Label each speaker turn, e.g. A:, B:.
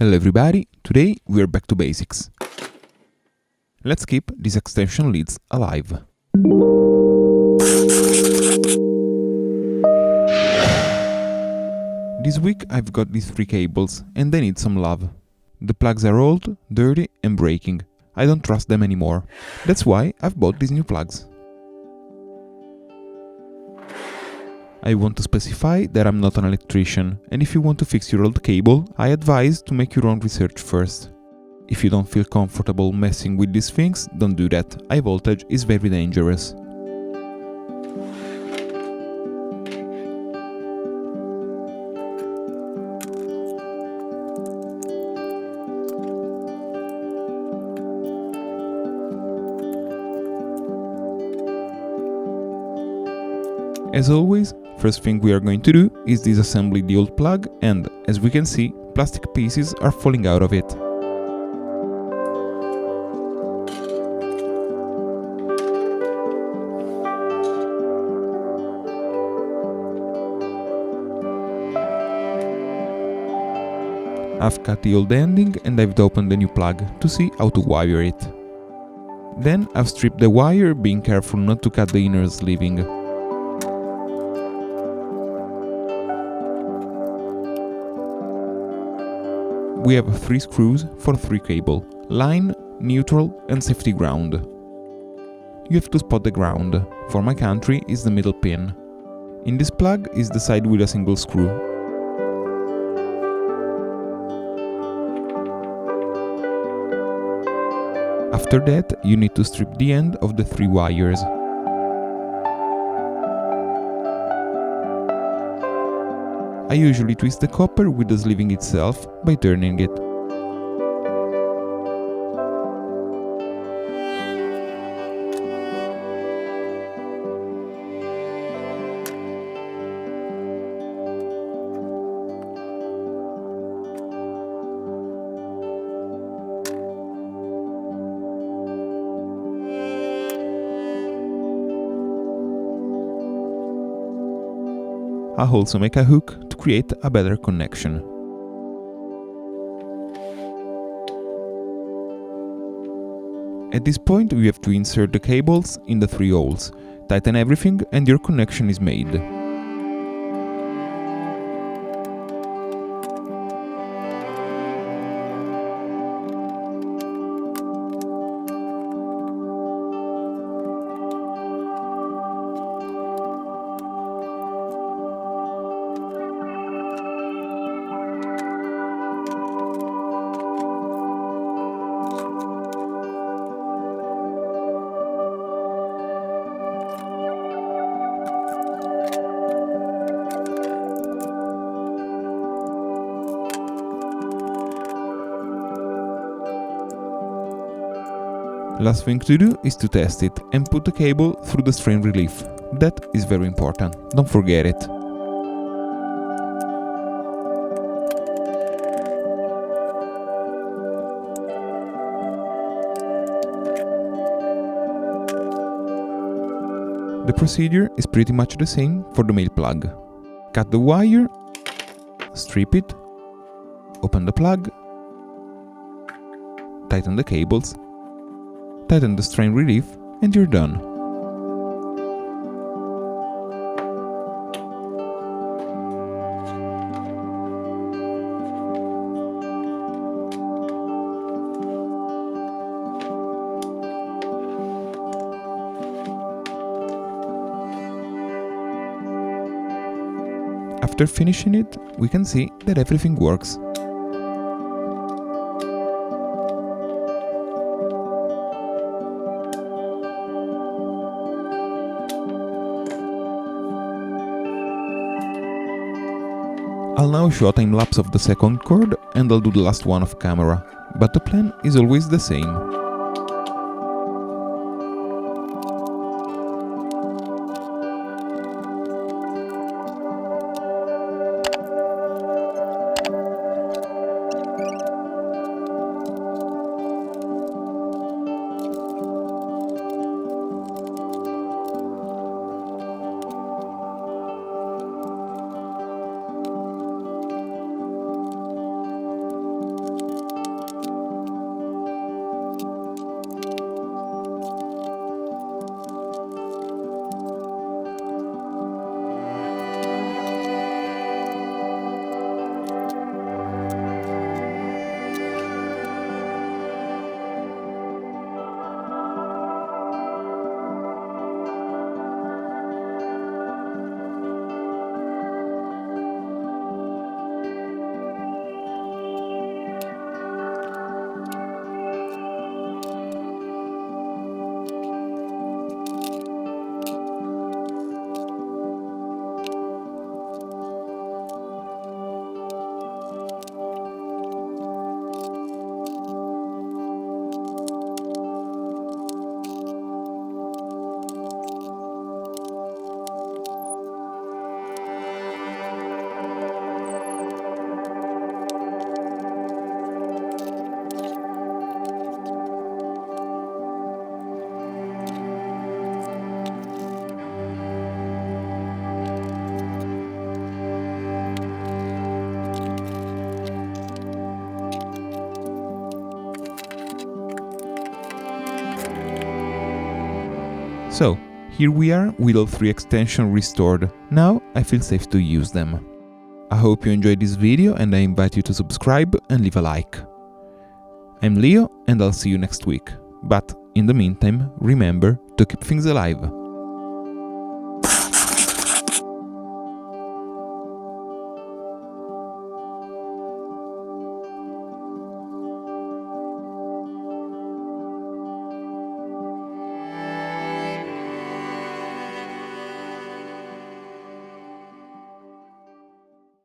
A: Hello everybody, today we are back to basics. Let's keep these extension leads alive. This week I've got these 3 cables and they need some love. The plugs are old, dirty and breaking. I don't trust them anymore. That's why I've bought these new plugs. I want to specify that I'm not an electrician, and if you want to fix your old cable, I advise to make your own research first. If you don't feel comfortable messing with these things, don't do that. High voltage is very dangerous. As always, first thing we are going to do is disassemble the old plug and, as we can see, plastic pieces are falling out of it. I've cut the old ending and I've opened the new plug to see how to wire it. Then I've stripped the wire, being careful not to cut the inner sleeving. We have 3 screws for 3 cable: line, neutral and safety ground. You have to spot the ground. For my country is the middle pin. In this plug is the side with a single screw. After that, you need to strip the end of the 3 wires. I usually twist the copper with the sleeving itself by turning it. I'll also make a hook to create a better connection. At this point we have to insert the cables in the 3 holes, tighten everything and your connection is made. Last thing to do is to test it and put the cable through the strain relief. That is very important, don't forget it. The procedure is pretty much the same for the male plug. Cut the wire, strip it, open the plug, tighten the cables, tighten the strain relief and you're done. After finishing it, we can see that everything works. I'll now show a time lapse of the second cord and I'll do the last one off camera, but the plan is always the same. So, here we are with all 3 extensions restored. Now I feel safe to use them. I hope you enjoyed this video and I invite you to subscribe and leave a like. I'm Leo and I'll see you next week. But in the meantime, remember to keep things alive.